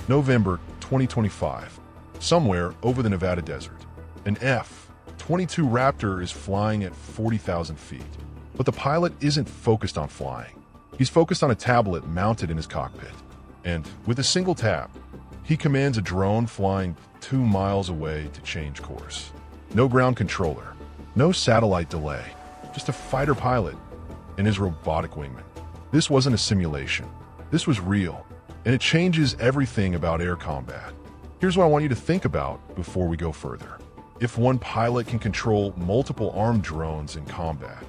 November 2025. Somewhere over the Nevada desert, an F-22 Raptor is flying at 40,000 feet. But the pilot isn't focused on flying. He's focused on a tablet mounted in his cockpit. And with a single tap, he commands a drone flying 2 miles away to change course. No ground controller, no satellite delay, just a fighter pilot and his robotic wingman. This wasn't a simulation. This was real, and it changes everything about air combat. Here's what I want you to think about before we go further. If one pilot can control multiple armed drones in combat,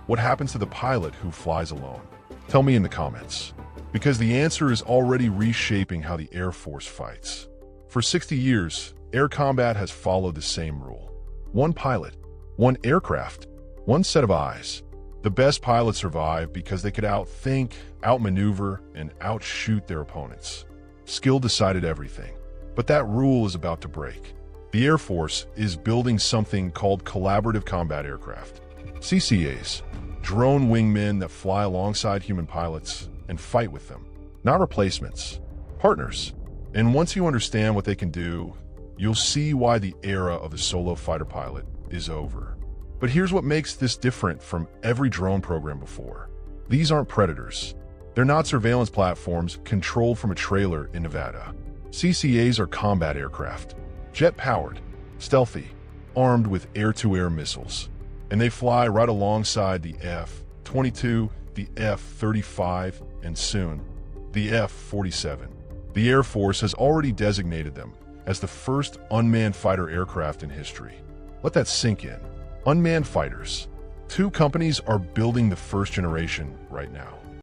what happens to the pilot who flies alone? Tell me in the comments, because the answer is already reshaping how the Air Force fights. For 60 years, air combat has followed the same rule. One pilot, one aircraft, one set of eyes. The best pilots survive because they could outthink, outmaneuver, and outshoot their opponents. Skill decided everything. But that rule is about to break. The Air Force is building something called collaborative combat aircraft. CCAs, drone wingmen that fly alongside human pilots and fight with them. Not replacements, partners. And once you understand what they can do, you'll see why the era of the solo fighter pilot is over. But here's what makes this different from every drone program before. These aren't predators. They're not surveillance platforms controlled from a trailer in Nevada. CCAs are combat aircraft, jet-powered, stealthy, armed with air-to-air missiles. And they fly right alongside the F-22, the F-35, and soon, the F-47. The Air Force has already designated them as the first unmanned fighter aircraft in history. Let that sink in. Unmanned fighters. 2 companies are building the first generation right now.